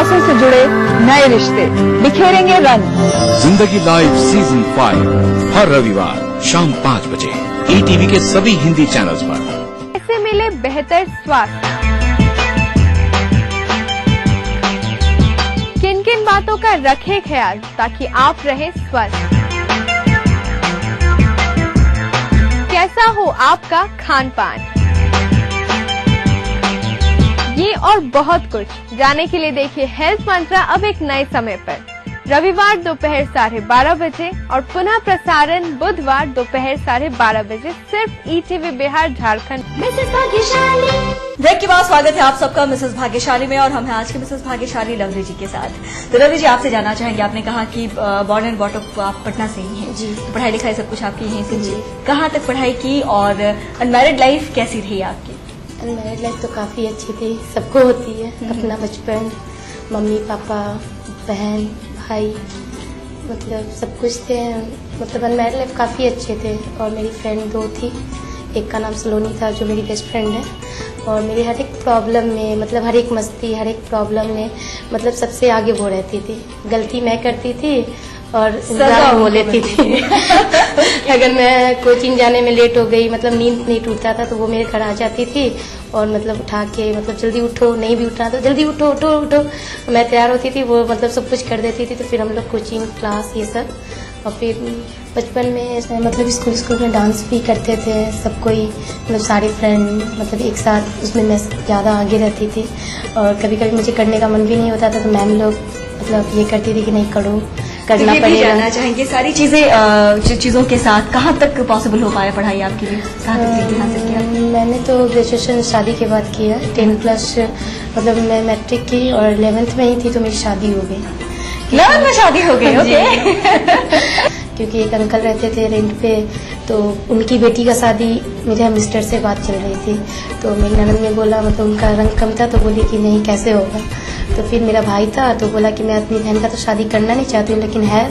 पैसों से जुड़े नए रिश्ते बिखेरेंगे रंग। जिंदगी लाइव सीजन 5 हर रविवार शाम 5 बजे ETV के सभी हिंदी चैनल्स पर। कैसे मिले बेहतर स्वास्थ्य, किन किन बातों का रखें ख्याल ताकि आप रहें स्वस्थ, कैसा हो आपका खान पान, ये और बहुत कुछ जानने के लिए देखिए हेल्थ मंत्रा अब एक नए समय पर, रविवार दोपहर 12:30 बजे और पुनः प्रसारण बुधवार दोपहर 12:30 बजे सिर्फ ETV बिहार झारखंड। मिसेस भाग्यशाली ब्रेक के बाद स्वागत है आप सबका मिसेस भाग्यशाली में, और हम हैं आज के मिसेस भाग्यशाली लवली जी के साथ। तो लवली जी, आपसे जानना चाहेंगे, आपने कहा कि बॉर्न एंड बॉट अप आप पटना से ही हैं जी, तो पढ़ाई लिखाई सब कुछ आपकी यहीं से जी। कहाँ तक पढ़ाई की और अनमैरिड लाइफ कैसी रही आपकी? अनमैरिड लाइफ तो काफ़ी अच्छी थी, सबको होती है। अपना बचपन, मम्मी पापा, बहन भाई, मतलब सब कुछ थे। मतलब अनमैरिड लाइफ काफ़ी अच्छे थे। और मेरी फ्रेंड 2 थी, एक का नाम सलोनी था जो मेरी बेस्ट फ्रेंड है, और मेरी हर एक प्रॉब्लम में, मतलब हर एक मस्ती, हर एक प्रॉब्लम में मतलब सबसे आगे वो रहती थी। गलती मैं करती थी और सजा वो लेती थी। अगर मैं कोचिंग जाने में लेट हो गई, मतलब नींद नहीं टूटता था, तो वो मेरे घर आ जाती थी और मतलब उठा के, मतलब जल्दी उठो, नहीं भी उठना तो जल्दी उठो उठो उठो, मैं तैयार होती थी, वो मतलब सब कुछ कर देती थी। तो फिर हम लोग कोचिंग क्लास ये सब, और फिर बचपन में मतलब स्कूल में डांस भी करते थे सब कोई, मतलब सारे फ्रेंड मतलब एक साथ, उसमें मैं ज़्यादा आगे रहती थी। और कभी कभी मुझे करने का मन भी नहीं होता था, तो मैम लोग मतलब ये करती थी कि नहीं करो, करना पड़ेगा। जानना चाहेंगे सारी चीजों के साथ कहाँ तक पॉसिबल हो पाया पढ़ाई आपके लिए, कहाँ तक डिग्री हासिल किया? मैंने तो ग्रेजुएशन शादी के बाद किया, 10+ मतलब मैं मैट्रिक की और 11th में ही थी तो मेरी शादी हो गई। 11th में शादी हो गई? ओके। क्योंकि एक अंकल रहते थे रेंट पे, तो उनकी बेटी का शादी मेरे मिस्टर से बात चल रही थी, तो मेरी ननद ने बोला, मतलब उनका रंग कम था, तो बोली कि नहीं कैसे होगा। तो फिर मेरा भाई था तो बोला कि मैं अपनी बहन का तो शादी करना नहीं चाहती हूँ, लेकिन है।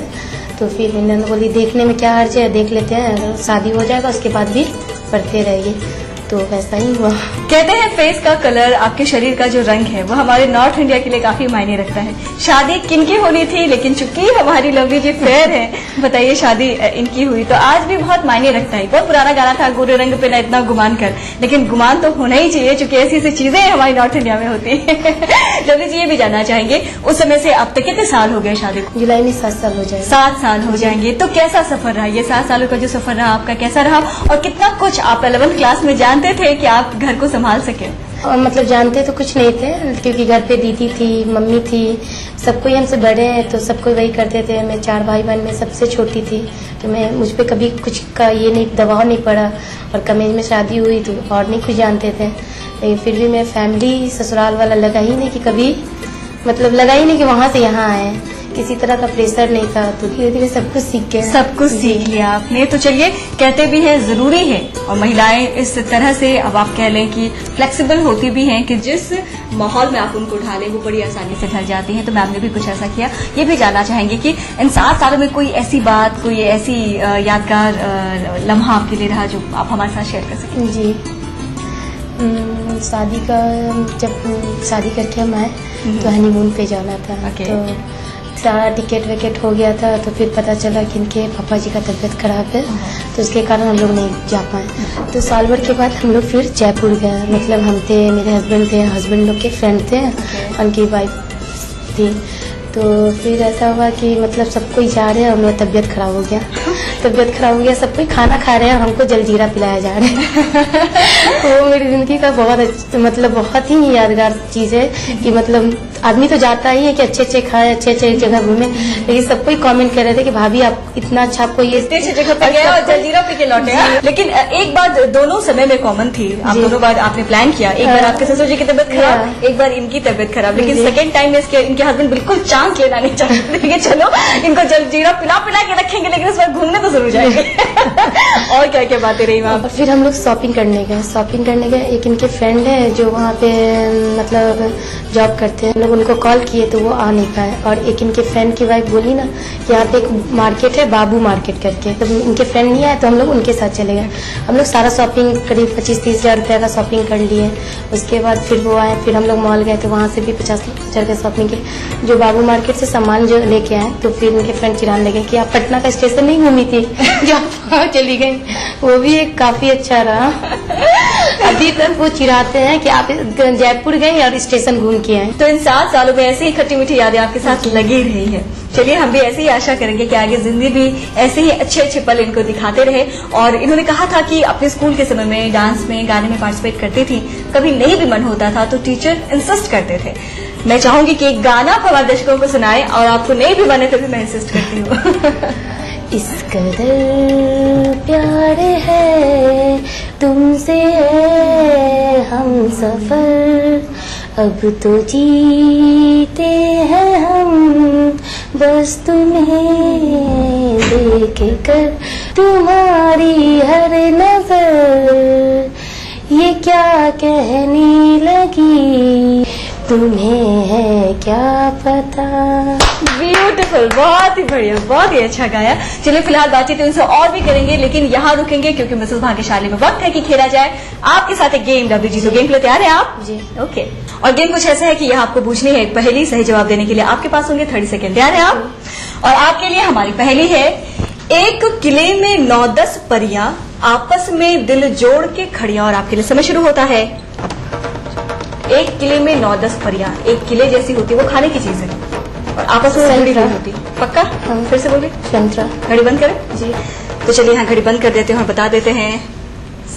तो फिर मेरी ननद बोली देखने में क्या हर्ज है, देख लेते हैं, अगर शादी हो जाएगा उसके बाद भी पढ़ते रहेंगे। तो वैसा ही हुआ। कहते हैं फेस का कलर, आपके शरीर का जो रंग है, वो हमारे नॉर्थ इंडिया के लिए काफी मायने रखता है। शादी किनकी होनी थी, लेकिन चूंकि हमारी लवली जी फेयर है, बताइए शादी इनकी हुई, तो आज भी बहुत मायने रखता है। बहुत पुराना गाना था, गोरे रंग पे ना इतना गुमान कर, लेकिन गुमान तो होना ही चाहिए, चूंकि ऐसी ऐसी चीजें हमारी नॉर्थ इंडिया में होती है। लवली जी, ये भी जानना चाहेंगे, उस समय से अब तक कितने साल हो गए शादी को? जुलाई में 7 साल हो जाएंगे। 7 साल हो जाएंगे। तो कैसा सफर रहा ये 7 सालों का जो सफर रहा आपका, कैसा रहा? और कितना कुछ आप 11th क्लास में जानते थे कि आप घर को संभाल सके? और मतलब जानते तो कुछ नहीं थे, क्योंकि घर पे दीदी थी, मम्मी थी, सब कोई हमसे बड़े हैं, तो सबको वही करते थे। मैं 4 भाई बहन में सबसे छोटी थी, तो मैं मुझ पे कभी कुछ का ये नहीं दबाव नहीं पड़ा। और कम एज में शादी हुई तो और नहीं कुछ जानते थे, लेकिन फिर भी मैं फैमिली ससुराल वाला लगा ही नहीं कि कभी, मतलब लगा ही नहीं कि वहाँ से यहाँ आए, किसी तरह का प्रेशर नहीं था। तो धीरे धीरे सब कुछ सीख गए, सब कुछ सीख लिया आपने। तो चलिए, कहते भी हैं जरूरी है, और महिलाएं इस तरह से, अब आप कह लें कि फ्लेक्सिबल होती भी हैं कि जिस माहौल में आप उनको ढालें वो बड़ी आसानी से ढल जाती हैं। तो मैम ने भी कुछ ऐसा किया। ये भी जानना चाहेंगे कि इन 7 सालों में कोई ऐसी बात, कोई ऐसी यादगार लम्हा आपके लिए रहा जो आप हमारे साथ शेयर कर सकें? जी, शादी का, जब शादी करके हम आए तो हनीमून पे जाना था। तो सारा टिकट विकेट हो गया था, तो फिर पता चला कि इनके पापा जी का तबीयत खराब है, तो उसके कारण हम लोग नहीं जा पाए। तो साल भर के बाद हम लोग फिर जयपुर गए। मतलब हम थे, मेरे हस्बैंड थे, हस्बैंड लोग के फ्रेंड थे, उनकी वाइफ थी। तो फिर ऐसा हुआ कि मतलब सब कोई जा रहे हैं, हम लोग तबीयत खराब हो गया, सब कोई खाना खा रहे हैं, हमको जलजीरा पिलाया जा रहा है। तो वो मेरी जिंदगी का मतलब बहुत ही यादगार चीज है कि मतलब आदमी तो जाता ही है कि अच्छे अच्छे खाए, अच्छे अच्छे जगह घूमे, लेकिन सब कोई कमेंट कर रहे थे कि भाभी आप इतना अच्छा, आपको ये अच्छी जगह पे गए और जलजीरा पी के लौटे। लेकिन एक बात दोनों समय में कॉमन थी, आप दोनों बार आपने प्लान किया, एक बार आपके ससुर जी की तबीयत खराब, एक बार इनकी तबीयत खराब, लेकिन सेकंड टाइम में इनके हस्बैंड बिल्कुल चांस लेना नहीं चाहते थे कि चलो इनको जलजीरा पिला के रखेंगे, लेकिन इस बार घूमने तो जरूर जाएंगे। और क्या क्या बातें रही वहाँ? और फिर हम लोग शॉपिंग करने गए। एक इनके फ्रेंड है जो वहाँ पे मतलब जॉब करते हैं। हम लोग उनको कॉल किए तो वो आ नहीं पाए। और एक इनके फ्रेंड की वाइफ बोली ना कि यहाँ पे एक मार्केट है बाबू मार्केट करके, तो इनके फ्रेंड नहीं आए तो हम लोग उनके साथ चले गए। हम लोग सारा शॉपिंग करीब 25-30 हजार रुपया का शॉपिंग कर लिए। उसके बाद फिर वो आए, फिर हम लोग मॉल गए तो वहाँ से भी 50 हजार का शॉपिंग किए। जो बाबू मार्केट से सामान जो लेके आए तो फिर उनके फ्रेंड चिढ़ाने लगे कि आप पटना का स्टेशन नहीं घूमी थी जो आप वहाँ चली गई। वो भी एक काफी अच्छा रहा। अभी तक वो चिढ़ाते हैं कि आप जयपुर गए और स्टेशन घूम के आए। तो इन 7 सालों में ऐसी ही खट्टी मीठी यादें आपके साथ लगी रही है। चलिए हम भी ऐसे ही आशा करेंगे कि आगे जिंदगी भी ऐसे ही अच्छे अच्छे पल इनको दिखाते रहे। और इन्होंने कहा था कि अपने स्कूल के समय में डांस में गाने में पार्टिसिपेट करती थी, कभी नहीं भी मन होता था तो टीचर इंसिस्ट करते थे। मैं चाहूंगी कि एक गाना आप हमारे दर्शकों को सुनाए और आपको नहीं भी बने तो भी मैं इंसिस्ट करती हूँ। इस कदर प्यार है तुमसे हम सफर, अब तो जीते हैं हम बस तुम्हें देख कर, तुम्हारी हर नजर ये क्या कहने लगी, तुम्हें है क्या पता। ब्यूटीफुल, बहुत ही बढ़िया, बहुत ही अच्छा गाया। चलिए फिलहाल बातचीत उनसे और भी करेंगे लेकिन यहाँ रुकेंगे क्योंकि मिसेस भाग्यशाली में वक्त है कि खेला जाए आपके साथ एक गेम। डब्ल्यू जी, तो गेम के लिए तैयार है आप? जी। ओके। और गेम कुछ ऐसा है कि यहाँ आपको पूछनी है एक पहेली, सही जवाब देने के लिए आपके पास होंगे 30 सेकेंड। तैयार है आप? और आपके लिए हमारी पहेली है, एक किले में 9-10 परियां आपस में दिल जोड़ के खड़ियां। और आपके लिए समय शुरू होता है। एक किले में 9-10 परियां, एक किले जैसी होती है, वो खाने की चीज है और आपस में जुड़ी हुई होती। पक्का? फिर से बोलिए। संतरा। घड़ी बंद करें जी। तो चलिए यहाँ घड़ी बंद कर देते हैं और बता देते हैं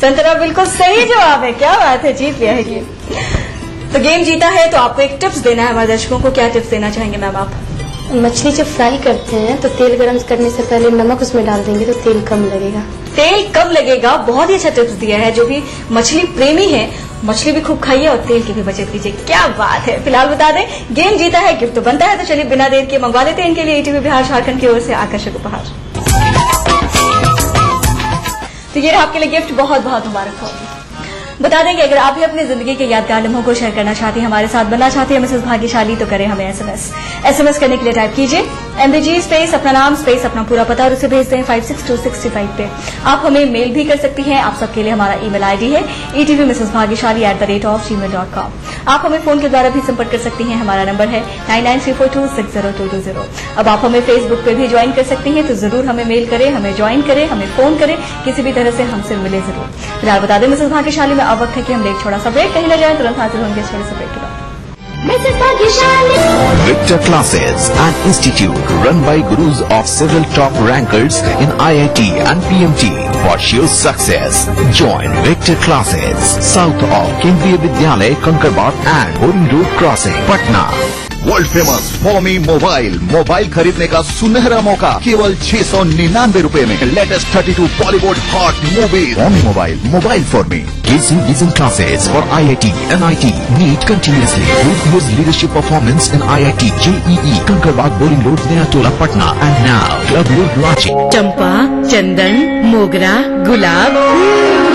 संतरा बिल्कुल सही जवाब है। क्या बात है, जीत लिया है ये। तो गेम जीता है तो आपको एक टिप्स देना है हमारे दर्शकों को। क्या टिप्स देना चाहेंगे मैम आप? मछली जब फ्राई करते हैं तो तेल गरम करने से पहले नमक उसमें डाल देंगे तो तेल कम लगेगा। तेल कम लगेगा, बहुत ही अच्छा टिप्स दिया है। जो भी मछली प्रेमी है, मछली भी खूब खाइए और तेल की भी बचत कीजिए। क्या बात है। फिलहाल बता दें गेम जीता है, गिफ्ट तो बनता है। तो चलिए बिना देर के मंगवा देते हैं इनके लिए ईटीवी बिहार झारखंड की ओर से आकर्षक उपहार। तो ये आपके लिए गिफ्ट, बहुत बहुत मुबारक हो। बता दें कि अगर आप भी अपनी जिंदगी के यादगार लम्हों को शेयर करना चाहते हैं, हमारे साथ बनना चाहते हैं मिसेस भाग्यशाली, तो करें हमें एसएमएस करने के लिए टाइप कीजिए MBG स्पेस अपना नाम स्पेस अपना पूरा पता और उसे भेज दें 56265 पे। आप हमें मेल भी कर सकती हैं। आप सबके लिए हमारा ईमेल आईडी है etvmrsbhagyashali@gmail.com। आप हमें फोन के द्वारा भी संपर्क कर सकती हैं। हमारा नंबर है 9934260220। अब आप हमें फेसबुक पे भी ज्वाइन कर सकती हैं, तो जरूर हमें मेल करें, हमें ज्वाइन करें, हमें फोन करें, किसी भी तरह से हमसे मिले जरूर। फिलहाल बता दें मिसेस भाग्यशाली में अब वक्त है कि हम एक छोटा सा ब्रेक कहीं न जाए, तुरंत हाजिर होंगे छोटे से ब्रेक के बाद। Victor Classes, an institute run by gurus of several top rankers in IIT and PMT for sure success. Join Victor Classes, south of Kendriya Vidyalaya, Kankarbat and Boring Road Crossing, Patna. World famous foamy mobile खरीदने का सुनहरा मौका केवल 699 रुपए में। Latest 32 Bollywood hot movies. Foamy mobile for me gives you vision classes for IIT, NIT, NEET continuously. 4 years leadership performance in IIT, JEE, Kankarbat, Boring Road, Naya Tola, Patna, and now Club Road, Ranchi. चंपा, चंदन, मोगरा, गुलाब,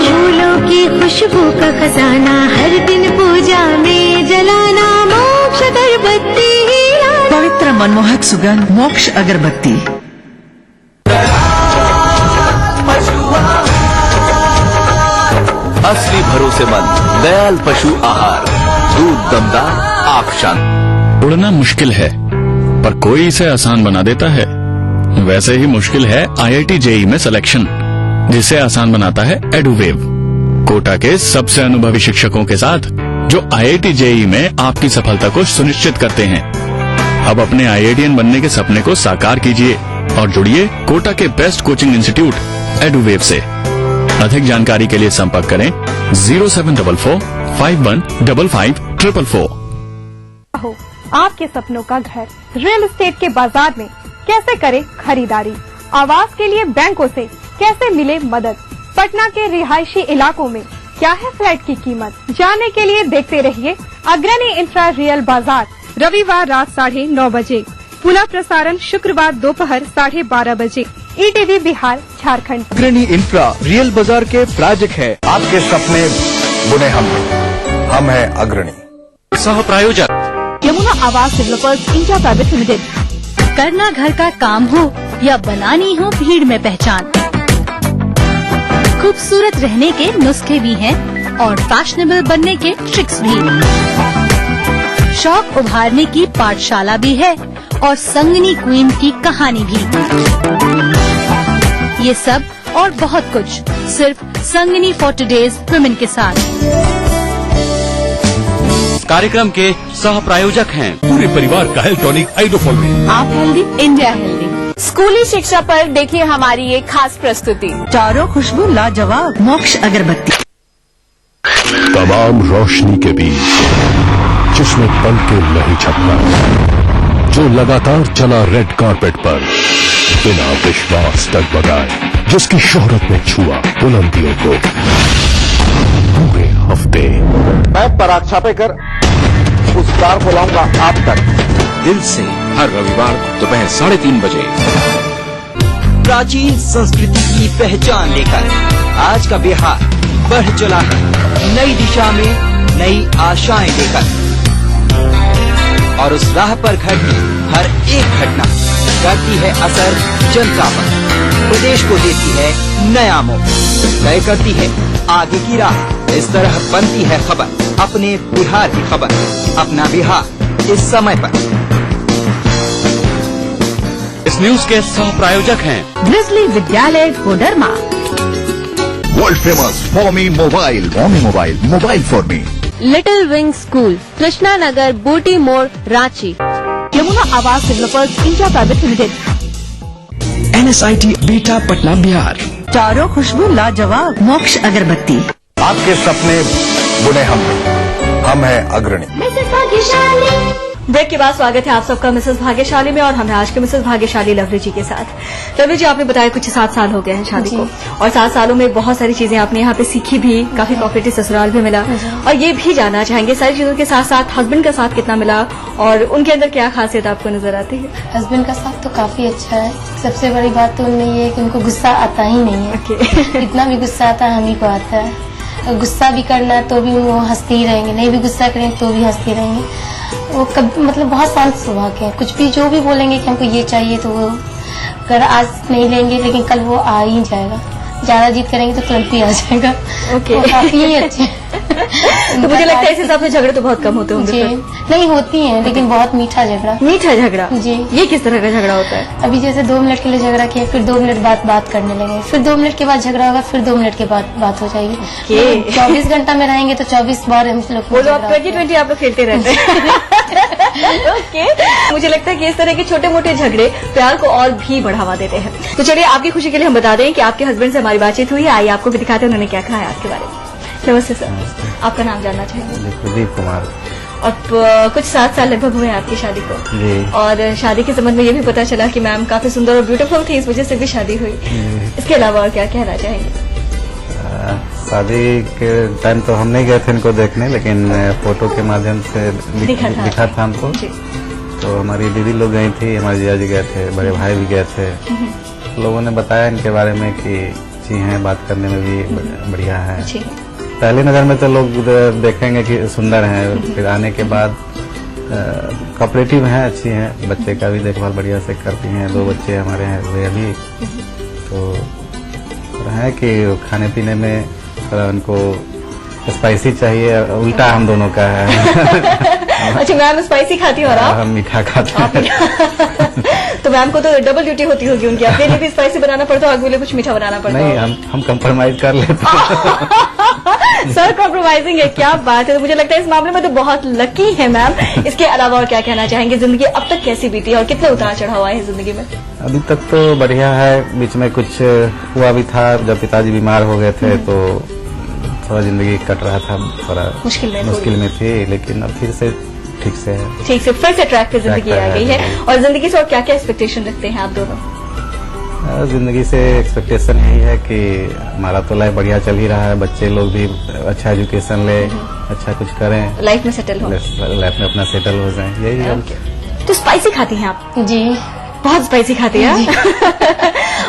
फूलों की खुशबू का खजाना हर दिन पूजा में जलाना, मोक्ष अगरबत्ती, पवित्र मनमोहक सुगंध मोक्ष अगरबत्ती। असली भरोसेमंद दयाल पशु आहार, दूध दमदार आँख शांत। उड़ना मुश्किल है पर कोई इसे आसान बना देता है। वैसे ही मुश्किल है IIT JEE में सिलेक्शन, जिसे आसान बनाता है एडुवेव, कोटा के सबसे अनुभवी शिक्षकों के साथ, जो IIT JEE में आपकी सफलता को सुनिश्चित करते हैं। अब अपने IITian बनने के सपने को साकार कीजिए और जुड़िए कोटा के बेस्ट कोचिंग इंस्टीट्यूट एडुवेव से। अधिक जानकारी के लिए संपर्क करें 0744515544। आपके सपनों का घर रियल एस्टेट के बाजार में कैसे करें खरीदारी, आवास के लिए बैंकों से कैसे मिले मदद, पटना के रिहायशी इलाकों में क्या है फ्लैट की कीमत, जानने के लिए देखते रहिए अग्रणी इंफ्रा रियल बाजार, रविवार रात 9:30 बजे, पुनः प्रसारण शुक्रवार दोपहर 12:30 बजे। ईटीवी बिहार झारखंड। अग्रणी इंफ्रा रियल बाजार के प्रायोजक है। आपके सपने बुने हम है अग्रणी। सह प्रायोजक Yamuna Awas developers India private limited. करना घर का काम हो या बनानी हो भीड़ में पहचान, खूबसूरत रहने के नुस्खे भी हैं और फैशनेबल बनने के ट्रिक्स भी। शौक उभारने की पाठशाला भी है और संगनी क्वीन की कहानी भी। ये सब और बहुत कुछ सिर्फ संगनी फॉर टुडेज वुमेन के साथ। कार्यक्रम के सह प्रायोजक हैं पूरे परिवार का हेल्थ टॉनिक आइडोफॉल। आप हेल्दी, इंडिया हेल्दी। स्कूली शिक्षा पर देखिए हमारी ये खास प्रस्तुति। चारों खुशबू लाजवाब। मोक्ष अगरबत्ती। तमाम रोशनी के बीच जिसमें पल के नहीं झपका, जो लगातार चला रेड कारपेट पर बिना विश्वास डगमगाए, जिसकी शोहरत ने छुआ बुलंदियों को पूरे हफ्ते। मैं पराग छापेकर उस कार को लाऊंगा आप तक। दिल से हर रविवार दोपहर 3:30 बजे। प्राचीन संस्कृति की पहचान लेकर आज का बिहार बढ़ चला है नई दिशा में, नई आशाएं लेकर। और उस राह पर घटती हर एक घटना करती है असर जनता पर, प्रदेश को देती है नया मोड़, तय करती है आगे की राह। इस तरह बनती है खबर अपने बिहार की खबर, अपना बिहार इस समय पर। इस न्यूज के सह प्रायोजक हैं ग्रिजली विद्यालय कोडरमा। वर्ल्ड फेमस फॉर्मी mobile for me. Little wing school, Krishna Nagar, Booti More, Ranchi. Yamuna Awas developers India private limited. NSIT Bihta Patna Bihar. चारों खुशबू लाजवाब। मोक्ष अगरबत्ती। आपके सपने बुने हम है अग्रणी। ब्रेक के बाद स्वागत है आप सबका मिसेस भाग्यशाली में, और हम आज के मिसेस भाग्यशाली लवली जी के साथ। लवली जी, आपने बताया कुछ 7 साल हो गए हैं शादी को, और 7 सालों में बहुत सारी चीजें आपने यहाँ पे सीखी भी, काफी कोऑपरेटिव ससुराल भी मिला, और ये भी जानना चाहेंगे सारी चीजों के साथ साथ हस्बैंड का साथ कितना मिला और उनके अंदर क्या खासियत आपको नजर आती है? हस्बैंड का साथ तो काफी अच्छा है। सबसे बड़ी बात तो उनमें ये है कि उनको गुस्सा आता ही नहीं है। कितना भी गुस्सा आता है हम ही को आता है। गुस्सा भी करना है तो भी वो हंसते ही रहेंगे, नहीं भी गुस्सा करेंगे तो भी हंसते रहेंगे। वो कभी मतलब बहुत शांत स्वभाव के हैं। कुछ भी जो भी बोलेंगे कि हमको ये चाहिए तो वो अगर आज नहीं लेंगे लेकिन कल वो आ ही जाएगा। ज्यादा जिद करेंगे तो तुरंत भी आ जाएगा। ओके। काफी ही अच्छे। तो मुझे लगता है इस हिसाब से झगड़े तो बहुत कम होते होंगे। जी नहीं होती हैं, लेकिन बहुत मीठा झगड़ा। मीठा झगड़ा जी। ये किस तरह का झगड़ा होता है? अभी जैसे 2 मिनट के लिए झगड़ा किया, फिर 2 मिनट बाद बात करने लगे, फिर 2 मिनट के बाद झगड़ा होगा, फिर 2 मिनट के बाद बात हो जाएगी। 24 घंटा में रहेंगे तो 24 बार हम लोग बोलो आप 2020 आप लोग खेलते रहते हैं। ओके। मुझे लगता है कि इस तरह के छोटे मोटे झगड़े प्यार को और भी बढ़ावा देते हैं। तो चलिए, आपकी खुशी के लिए हम बता दें कि आपके हस्बैंड से हमारी बातचीत हुई है। आइए आपको भी दिखाते हैं उन्होंने क्या कहा है आपके बारे में। नमस्ते सर, आपका नाम जानना चाहेंगे? प्रदीप कुमार। और कुछ 7 साल लगभग हुए आपकी शादी को जी। और शादी के संबंध में ये भी पता चला कि मैम काफी सुंदर और ब्यूटीफुल थी, इस वजह से भी शादी हुई। इसके अलावा और क्या कहना चाहेंगे? शादी के टाइम तो हम नहीं गए थे इनको देखने, लेकिन फोटो के माध्यम से दिखा था हमको। तो हमारी दीदी लोग गई थी, हमारे जिया जी गए थे, बड़े भाई भी गए थे। लोगों ने बताया इनके बारे में कि अच्छी हैं, बात करने में भी बढ़िया है। पहली नजर में तो लोग देखेंगे कि सुंदर हैं, फिर आने के बाद कोऑपरेटिव हैं, अच्छी हैं, बच्चे का भी देखभाल बढ़िया से करती हैं। 2 बच्चे हमारे हैं वे अभी। तो है कि खाने पीने में थोड़ा उनको स्पाइसी चाहिए, उल्टा हम दोनों का है। अच्छा, मैम स्पाइसी खाती हो और हम मीठा खाते हैं। तो मैम को तो डबल ड्यूटी होती होगी उनकी, अपने लिए भी स्पाइसी बनाना पड़ता है और अगले लिए कुछ मीठा बनाना पड़ता है। नहीं, हम कंप्रोमाइज कर लेते हैं। सर कॉम्प्रोमाइजिंग है, क्या बात है। तो मुझे लगता है इस मामले में तो बहुत लकी है मैम। इसके अलावा और क्या कहना चाहेंगे? जिंदगी अब तक कैसी बीती और कितने उतार चढ़ाव आए हैं जिंदगी में? अभी तक तो बढ़िया है। बीच में कुछ हुआ भी था, जब पिताजी बीमार हो गए थे तो थोड़ा जिंदगी कट रहा था, थोड़ा मुश्किल में थी, लेकिन अब फिर से ठीक से है। ठीक से फिर से ट्रैक पे जिंदगी आ गई है। और जिंदगी से और क्या क्या एक्सपेक्टेशन रखते हैं आप दोनों? जिंदगी से एक्सपेक्टेशन यही है कि हमारा तो लाइफ बढ़िया चल ही रहा है, बच्चे लोग भी अच्छा एजुकेशन ले, अच्छा कुछ करें, लाइफ में सेटल हो, लाइफ में अपना सेटल हो जाए, यही है। तो स्पाइसी खाती हैं आप? जी, बहुत स्पाइसी खाती है।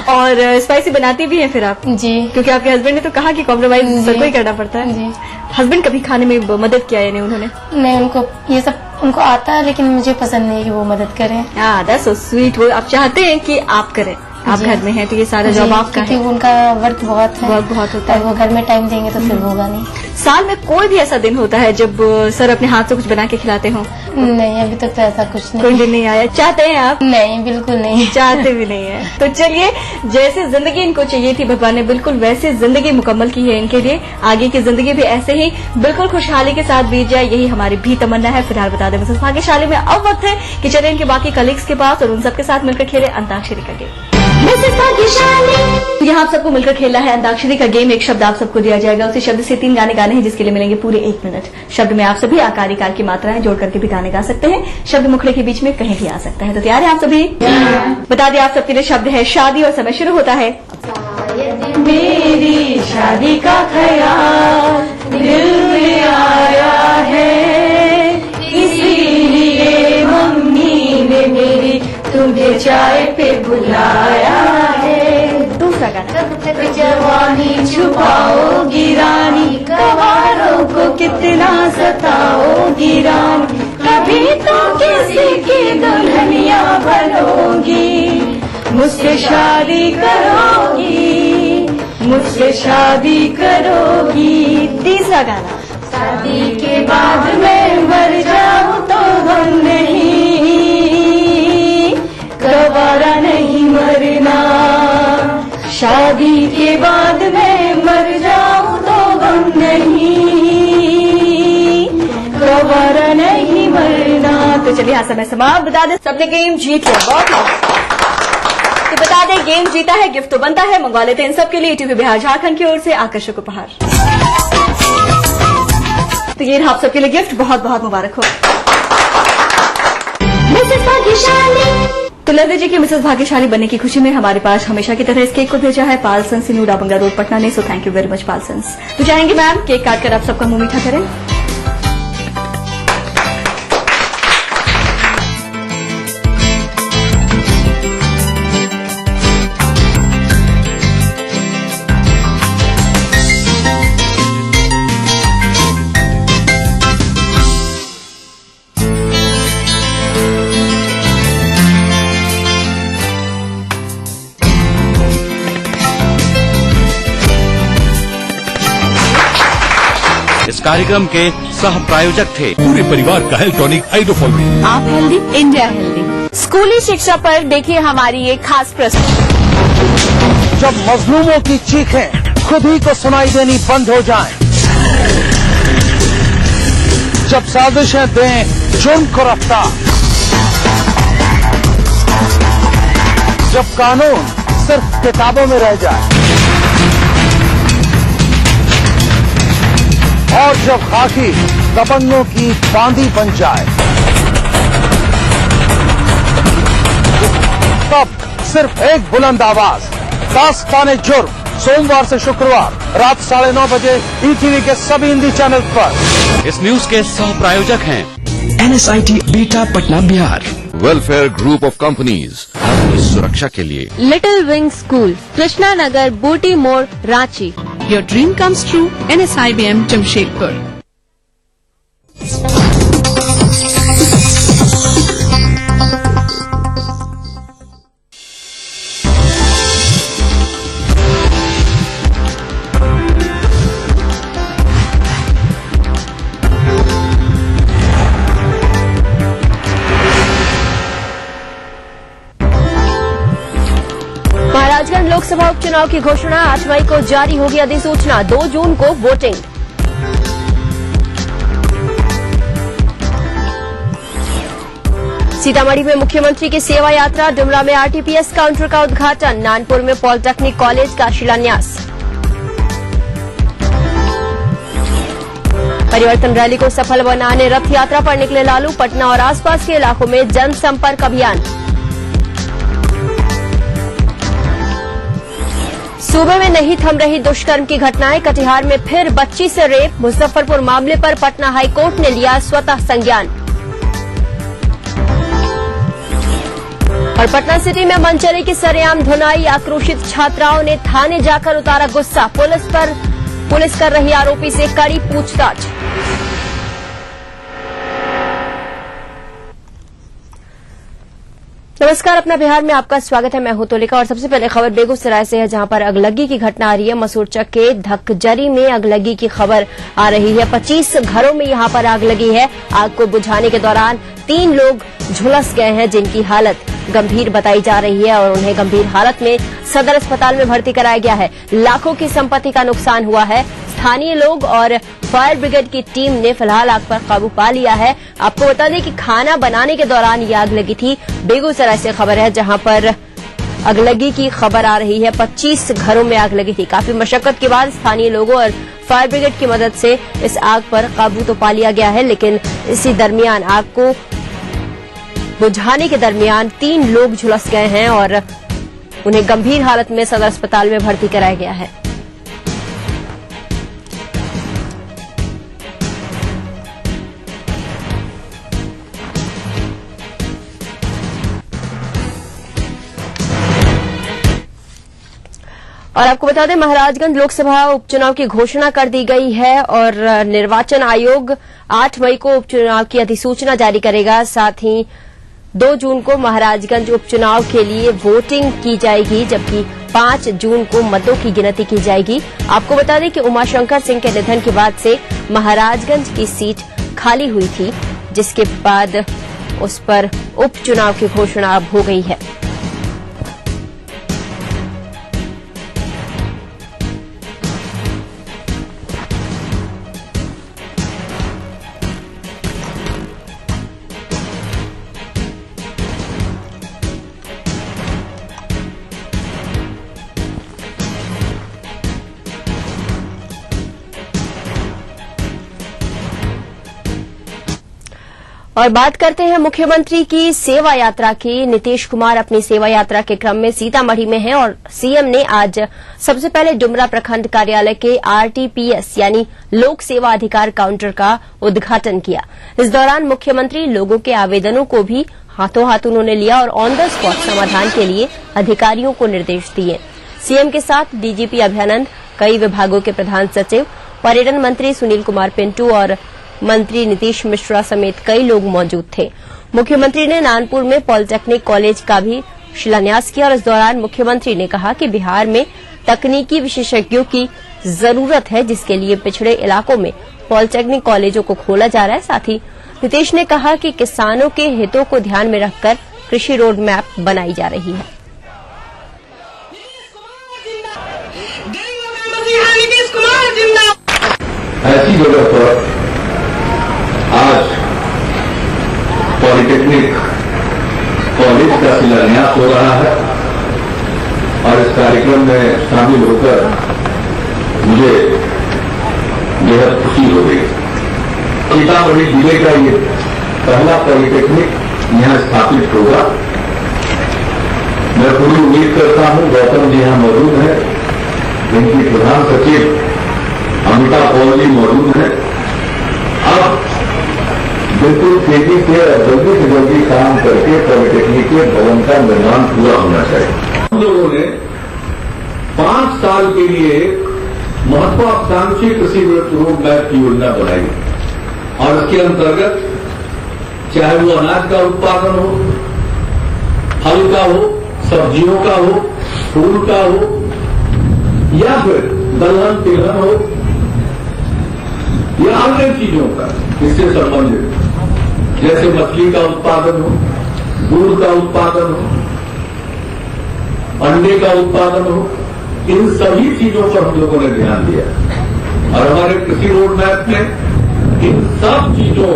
और स्पाइसी बनाती भी हैं फिर आप? जी क्योंकि आपके हस्बैंड ने तो कहा कि कॉम्प्रोमाइज सबको ही करना पड़ता है। जी। हस्बैंड कभी खाने में मदद किया है नहीं उन्होंने? नहीं, उनको ये सब उनको आता है, लेकिन मुझे पसंद नहीं है कि वो मदद करें। That's so sweet. वो आप चाहते हैं कि आप करें, आप घर में हैं तो ये सारा जॉब आपका है। क्योंकि उनका वर्क बहुत है, वर्क बहुत होता है। वो घर में टाइम देंगे तो फिर होगा नहीं। साल में कोई भी ऐसा दिन होता है जब सर अपने हाथ से कुछ बना के खिलाते हो? नहीं, अभी तक तो ऐसा कुछ नहीं। कोई दिन नहीं आया? चाहते हैं आप? नहीं, बिल्कुल नहीं। चाहते भी नहीं है। तो चलिए, जैसे जिंदगी इनको चाहिए थी भगवान ने बिल्कुल वैसे जिंदगी मुकम्मल की है इनके लिए। आगे की जिंदगी भी ऐसे ही बिल्कुल खुशहाली के साथ बीत जाए, यही हमारी भी तमन्ना है। फिलहाल बता दें मिसेस भाग्यशाली में अब वक्त है कि चले इनके बाकी कलीग्स के पास और उन सबके साथ मिलकर खेले अंताक्षरी का गेम। यहाँ आप सबको मिलकर खेलना है अंताक्षरी का गेम। एक शब्द आप सबको दिया जाएगा, उसी शब्द से 3 गाने गाने हैं, जिसके लिए मिलेंगे पूरे 1 मिनट। शब्द में आप सभी आकार इकार की मात्राएं जोड़ करके भी गाने गा सकते हैं। शब्द मुखड़े के बीच में कहीं भी आ सकता है। तो तैयार है आप सभी? बता दें आप सबके लिए शब्द है शादी और समय शुरू होता है। मेरी शादी का ख्याल दिल में आया है, इसीलिए मम्मी ने मेरी तुझे चाय पे बुलाया है। दूसरा गाना। जवानी छुपाओगी रानी, कवारों को कितना सताओगी रानी, कभी तो किसी की दुल्हनिया बनोगी, मुझसे शादी करोगी, मुझसे शादी करोगी। तीसरा गाना। शादी के बाद मैं मर जाऊं तो गम नहीं, दोबारा नहीं मरना, शादी के बाद मैं मर जाऊं तो गम नहीं, दोबारा नहीं मरना। तो चलिए हाँ, समय समाप्त। बता दें सबने गेम जीत लिया, बहुत तो बता दें गेम जीता है, गिफ्ट तो बनता है। मंगवा लेते हैं इन सबके लिए टीवी बिहार झारखंड की ओर से आकर्षक उपहार। तो ये आप सबके लिए गिफ्ट, बहुत बहुत मुबारक हो। तो ललित जी की मिसेस भाग्यशाली बनने की खुशी में हमारे पास हमेशा की तरह इस केक को भेजा है पालसन सिनूरा बंगला रोड पटना ने। So thank you very much Palsons. तो चाहेंगे मैम केक काट कर आप सबका मुंह मीठा करें। इस कार्यक्रम के सह प्रायोजक थे पूरे परिवार का हेल्थ टॉनिक हाइड्रोफॉल। आप हेल्दी, इंडिया हेल्दी। स्कूली शिक्षा पर देखिए हमारी ये खास प्रस्तुति। जब मजलूमों की चीखें खुद ही को सुनाई देनी बंद हो जाएं, जब साजिशें दें जुर्म को रफ्तार, जब कानून सिर्फ किताबों में रह जाए, और जब खाकी दबंगों की बांदी बन जाए, तब सिर्फ एक बुलंद आवाज, दास्ताने जुर्म, सोमवार से शुक्रवार रात 9:30 बजे ईटीवी के सभी हिंदी चैनल पर। इस न्यूज के सह प्रायोजक हैं NSIT Bihta Patna Bihar. Welfare group of companies, आपकी सुरक्षा के लिए। Little wing school, Krishna Nagar, Booti More, Ranchi. Your dream comes true, NSIBM Jamshedpur. Maharajganj Lok Sabha उपचुनाव की घोषणा, 8 मई को जारी होगी अधिसूचना, 2 जून को वोटिंग। सीतामढ़ी में मुख्यमंत्री की सेवा यात्रा, डुमरा में RTPS काउंटर का उद्घाटन, नानपुर में पॉलिटेक्निक कॉलेज का शिलान्यास। परिवर्तन रैली को सफल बनाने रथ यात्रा पर निकले लालू, पटना और आसपास के इलाकों में जनसंपर्क अभियान। सूबे में नहीं थम रही दुष्कर्म की घटनाएं, कटिहार में फिर बच्ची से रेप, मुजफ्फरपुर मामले पर पटना हाईकोर्ट ने लिया स्वतः संज्ञान। और पटना सिटी में मनचले की सरेआम धुनाई, आक्रोशित छात्राओं ने थाने जाकर उतारा गुस्सा, पुलिस कर रही आरोपी से कड़ी पूछताछ। नमस्कार, अपना बिहार में आपका स्वागत है। मैं हूं तोलिका और सबसे पहले खबर बेगूसराय से है, जहां पर अगलगी की घटना आ रही है। मसूरचक के धकजरी में अगलगी की खबर आ रही है। 25 घरों में यहां पर आग लगी है। आग को बुझाने के दौरान 3 लोग झुलस गए हैं, जिनकी हालत गंभीर बताई जा रही है और उन्हें गंभीर हालत में सदर अस्पताल में भर्ती कराया गया है। लाखों की संपत्ति का नुकसान हुआ है। स्थानीय लोग और फायर ब्रिगेड की टीम ने फिलहाल आग पर काबू पा लिया है। आपको बता दें कि खाना बनाने के दौरान ये आग लगी थी। बेगूसराय से खबर है, जहां पर अगलगी की खबर आ रही है। 25 घरों में आग लगी थी। काफी मशक्कत के बाद स्थानीय लोगों और फायर ब्रिगेड की मदद से इस आग पर काबू तो पा लिया गया है, लेकिन इसी दरमियान आग को बुझाने के दरमियान 3 लोग झुलस गए हैं और उन्हें गंभीर हालत में सदर अस्पताल में भर्ती कराया गया है। और आपको बता दें, महाराजगंज लोकसभा उपचुनाव की घोषणा कर दी गई है और निर्वाचन आयोग 8 मई को उपचुनाव की अधिसूचना जारी करेगा। साथ ही 2 जून को महाराजगंज उपचुनाव के लिए वोटिंग की जाएगी, जबकि 5 जून को मतों की गिनती की जाएगी। आपको बता दें कि उमाशंकर सिंह के निधन के बाद से महाराजगंज की सीट खाली हुई थी, जिसके बाद उस पर उपचुनाव की घोषणा अब हो गई है। और बात करते हैं मुख्यमंत्री की सेवा यात्रा की। नीतीश कुमार अपनी सेवा यात्रा के क्रम में सीतामढ़ी में हैं और सीएम ने आज सबसे पहले डुमरा प्रखंड कार्यालय के आरटीपीएस यानी लोक सेवा अधिकार काउंटर का उद्घाटन किया। इस दौरान मुख्यमंत्री लोगों के आवेदनों को भी हाथों हाथ उन्होंने लिया और ऑन द स्पॉट समाधान के लिए अधिकारियों को निर्देश दिए। सीएम के साथ डीजीपी अभयानंद, कई विभागों के प्रधान सचिव, पर्यटन मंत्री सुनील कुमार पिंटू और मंत्री नीतीश मिश्रा समेत कई लोग मौजूद थे। मुख्यमंत्री ने नानपुर में पॉलिटेक्निक कॉलेज का भी शिलान्यास किया और इस दौरान मुख्यमंत्री ने कहा कि बिहार में तकनीकी विशेषज्ञों की जरूरत है, जिसके लिए पिछड़े इलाकों में पॉलिटेक्निक कॉलेजों को खोला जा रहा है। साथ ही नीतीश ने कहा कि किसानों के हितों को ध्यान में रखकर कृषि रोड मैप बनाई जा रही है। ऐसी जगह पर आज पॉलिटेक्निक कॉलेज का शिलान्यास हो रहा है और इस कार्यक्रम में शामिल होकर मुझे बेहद खुशी हो गई। सीतामढ़ी जिले का ये पहला पॉलिटेक्निक यहां स्थापित होगा। मैं पूरी उम्मीद करता हूं गौतम जी यहां मौजूद है, इनकी प्रधान सचिव अमिता पॉल जी मौजूद है। अब बिल्कुल तेजी से जल्दी काम करके पॉलिटेक्निक के भवन का निर्माण पूरा होना चाहिए। हम लोगों ने 5 साल के लिए महत्वाकांक्षी कृषि रोड मैप की योजना बनाई और इसके अंतर्गत चाहे वो अनाज का उत्पादन हो, फल का हो, सब्जियों का हो, फूल का हो या फिर दलहन तिलहन हो या अन्य चीजों का इससे संबंधित, जैसे मछली का उत्पादन हो, दूध का उत्पादन हो, अंडे का उत्पादन हो, इन सभी चीजों पर हम लोगों ने ध्यान दिया और हमारे कृषि रोड मैप में इन सब चीजों।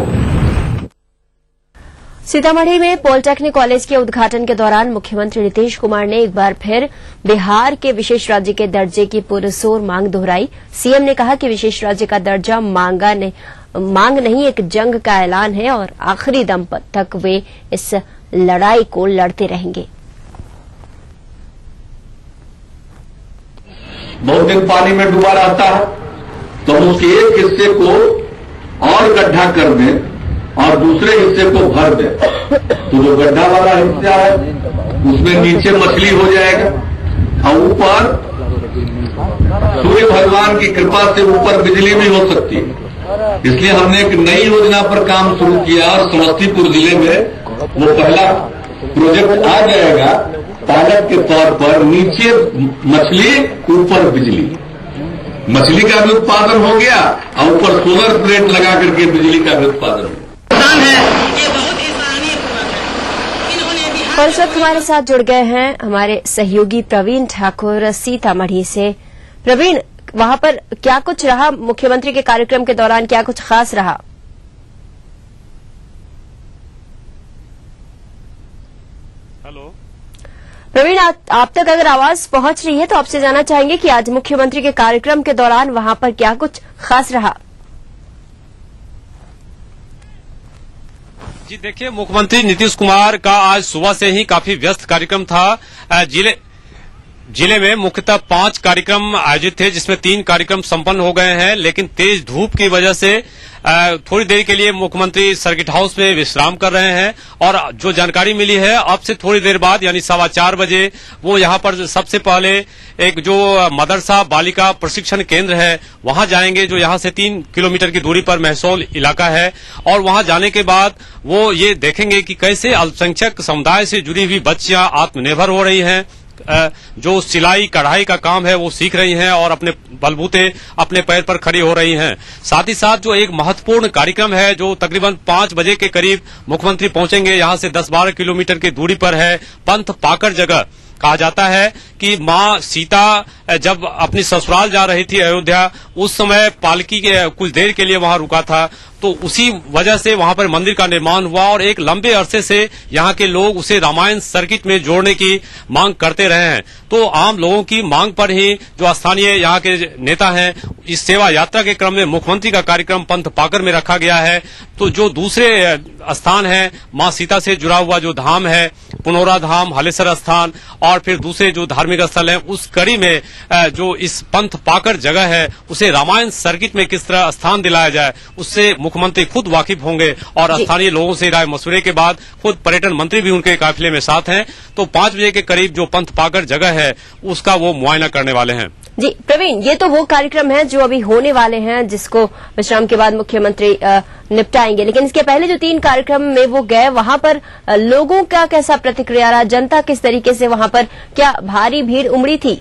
सीतामढ़ी में पॉलिटेक्निक कॉलेज के उद्घाटन के दौरान मुख्यमंत्री नीतीश कुमार ने एक बार फिर बिहार के विशेष राज्य के दर्जे की पुरजोर मांग दोहराई। सीएम ने कहा कि विशेष राज्य का दर्जा मांग नहीं, एक जंग का ऐलान है और आखिरी दम तक वे इस लड़ाई को लड़ते रहेंगे। बहुत दिन पानी में डूबा रहता है तो हम उसके एक हिस्से को और गड्ढा कर दें और दूसरे हिस्से को भर दें, तो जो गड्ढा वाला हिस्सा है उसमें नीचे मछली हो जाएगा और ऊपर सूर्य भगवान की कृपा से ऊपर बिजली भी हो सकती है। इसलिए हमने एक नई योजना पर काम शुरू किया और समस्तीपुर जिले में वो पहला प्रोजेक्ट आ जाएगा पायलट के तौर पर। नीचे मछली ऊपर बिजली, मछली का भी उत्पादन हो गया और ऊपर सोलर प्लेट लगा करके बिजली का भी उत्पादन हो गया। और इस वक्त हमारे साथ जुड़ गए हैं हमारे सहयोगी प्रवीण ठाकुर सीतामढ़ी से। प्रवीण, वहां पर क्या कुछ रहा मुख्यमंत्री के कार्यक्रम के दौरान, क्या कुछ खास रहा? हेलो प्रवीण, आप तक अगर आवाज पहुंच रही है तो आपसे जानना चाहेंगे कि आज मुख्यमंत्री के कार्यक्रम के दौरान वहां पर क्या कुछ खास रहा? जी देखिए, मुख्यमंत्री नीतीश कुमार का आज सुबह से ही काफी व्यस्त कार्यक्रम था। जिले में मुख्यतः 5 कार्यक्रम आयोजित थे, जिसमें 3 कार्यक्रम संपन्न हो गए हैं, लेकिन तेज धूप की वजह से थोड़ी देर के लिए मुख्यमंत्री सर्किट हाउस में विश्राम कर रहे हैं। और जो जानकारी मिली है, अब से थोड़ी देर बाद यानी 4:15 बजे वो यहां पर सबसे पहले एक जो मदरसा बालिका प्रशिक्षण केंद्र है वहां जाएंगे, जो यहां से 3 किलोमीटर की दूरी पर महसौल इलाका है। और वहां जाने के बाद वो ये देखेंगे कि कैसे अल्पसंख्यक समुदाय से जुड़ी हुई बच्चियां आत्मनिर्भर हो रही हैं, जो सिलाई कढ़ाई का काम है वो सीख रही हैं और अपने बलबूते अपने पैर पर खड़ी हो रही हैं। साथ ही साथ जो एक महत्वपूर्ण कार्यक्रम है, जो तकरीबन 5 बजे के करीब मुख्यमंत्री पहुंचेंगे, यहां से 10-12 किलोमीटर की दूरी पर है पंथ पाकर जगह। कहा जाता है कि मां सीता जब अपनी ससुराल जा रही थी अयोध्या, उस समय पालकी के कुछ देर के लिए वहां रुका था, तो उसी वजह से वहां पर मंदिर का निर्माण हुआ और एक लंबे अरसे से यहां के लोग उसे रामायण सर्किट में जोड़ने की मांग करते रहे हैं। तो आम लोगों की मांग पर ही जो स्थानीय यहां के नेता हैं, इस सेवा यात्रा के क्रम में मुख्यमंत्री का कार्यक्रम पंथ पाकर में रखा गया है। तो जो दूसरे स्थान है मां सीता से जुड़ा हुआ जो धाम है, पुनौरा धाम, हलेसर स्थान और फिर दूसरे जो धार्मिक स्थल हैं, उस कड़ी में जो इस पंथ पाकर जगह है उसे रामायण सर्किट में किस तरह स्थान दिलाया जाए, उससे मुख्यमंत्री खुद वाकिफ होंगे। और स्थानीय लोगों से राय मशवरे के बाद खुद पर्यटन मंत्री भी उनके काफिले में साथ हैं। तो 5 बजे के करीब जो पंथ पाकर जगह है उसका वो मुआयना करने वाले हैं। जी प्रवीण, ये तो वो कार्यक्रम है जो अभी होने वाले हैं, जिसको विश्राम के बाद मुख्यमंत्री निपटाएंगे। लेकिन इसके पहले जो 3 कार्यक्रम में वो गए, वहां पर लोगों का कैसा प्रतिक्रिया रहा, जनता किस तरीके से वहां पर, क्या भारी भीड़ उमड़ी थी?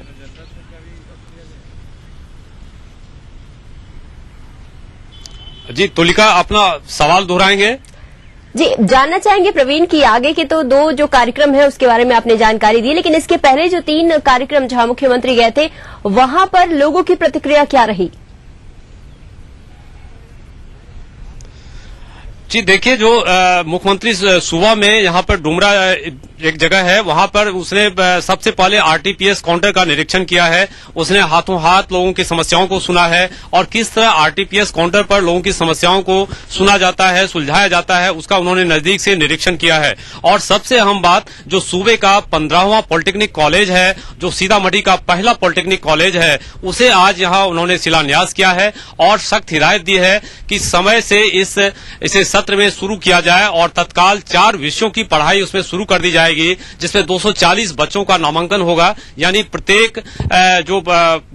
जी तुलिका, अपना सवाल दोहराएंगे? जी जानना चाहेंगे प्रवीण कि आगे के तो 2 जो कार्यक्रम है उसके बारे में आपने जानकारी दी, लेकिन इसके पहले जो 3 कार्यक्रम जहां मुख्यमंत्री गए थे वहां पर लोगों की प्रतिक्रिया क्या रही? जी देखिए, जो मुख्यमंत्री सुबह में यहाँ पर डुमरा एक जगह है, वहां पर उसने सबसे पहले आरटीपीएस काउंटर का निरीक्षण किया है। उसने हाथों हाथ लोगों की समस्याओं को सुना है और किस तरह आरटीपीएस काउंटर पर लोगों की समस्याओं को सुना जाता है, सुलझाया जाता है, उसका उन्होंने नजदीक से निरीक्षण किया है। और सबसे अहम बात, जो सूबे का 15वां पॉलिटेक्निक कॉलेज है, जो सीतामढ़ी का पहला पॉलिटेक्निक कॉलेज है, उसे आज यहाँ उन्होंने शिलान्यास किया है और सख्त हिदायत दी है कि समय से इसे सत्र में शुरू किया जाए और तत्काल 4 विषयों की पढ़ाई उसमें शुरू कर दी जाएगी, जिसमें 240 बच्चों का नामांकन होगा। यानी प्रत्येक जो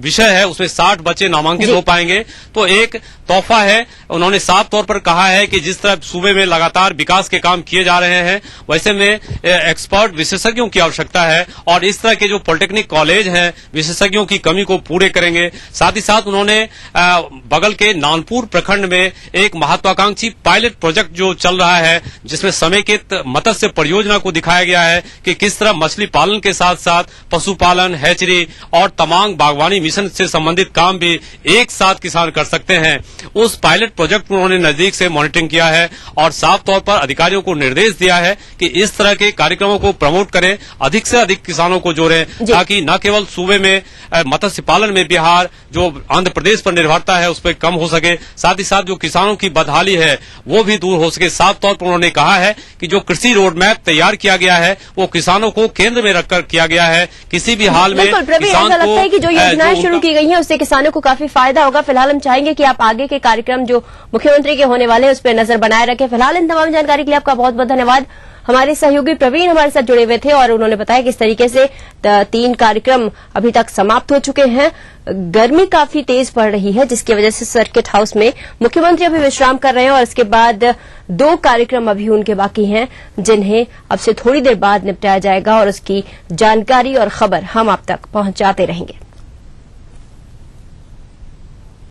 विषय है उसमें 60 बच्चे नामांकित हो पाएंगे। तो एक तोहफा है। उन्होंने साफ तौर पर कहा है कि जिस तरह सूबे में लगातार विकास के काम किए जा रहे हैं, वैसे में एक्सपर्ट विशेषज्ञों की आवश्यकता है और इस तरह के जो पॉलिटेक्निक कॉलेज हैं विशेषज्ञों की कमी को पूरे करेंगे। साथ ही साथ उन्होंने बगल के नानपुर प्रखंड में एक महत्वाकांक्षी पायलट प्रोजेक्ट जो चल रहा है, जिसमें समेकित मत्स्य परियोजना को दिखाया गया है कि किस तरह मछली पालन के साथ साथ पशुपालन, हैचरी और तमांग बागवानी मिशन से संबंधित काम भी एक साथ किसान कर सकते हैं। उस पायलट प्रोजेक्ट को उन्होंने नजदीक से मॉनिटरिंग किया है और साफ तौर पर अधिकारियों को निर्देश दिया है कि इस तरह के कार्यक्रमों को प्रमोट करें, अधिक से अधिक किसानों को जोड़ें, ताकि न केवल सूबे में मत्स्य पालन में बिहार जो आंध्र प्रदेश पर निर्भरता है उस पर कम हो सके, साथ ही साथ जो किसानों की बदहाली है वो भी दूर हो सके। साफ तौर पर उन्होंने कहा है कि जो कृषि रोड मैप तैयार किया गया है वो किसानों को केंद्र में रखकर किया गया है। किसी भी हाल में किसान ऐसा लगता है कि जो योजनाएं शुरू की गई हैं उससे किसानों को काफी फायदा होगा। फिलहाल हम चाहेंगे कि आप आगे के कार्यक्रम जो मुख्यमंत्री के होने वाले हैं उस पर नजर बनाए रखें। फिलहाल इन तमाम जानकारी के लिए आपका बहुत बहुत धन्यवाद। हमारे सहयोगी प्रवीण हमारे साथ जुड़े हुए थे और उन्होंने बताया कि इस तरीके से 3 कार्यक्रम अभी तक समाप्त हो चुके हैं। गर्मी काफी तेज पड़ रही है, जिसकी वजह से सर्किट हाउस में मुख्यमंत्री अभी विश्राम कर रहे हैं और इसके बाद 2 कार्यक्रम अभी उनके बाकी हैं, जिन्हें अब से थोड़ी देर बाद निपटाया जाएगा और उसकी जानकारी और खबर हम आप तक पहुंचाते रहेंगे।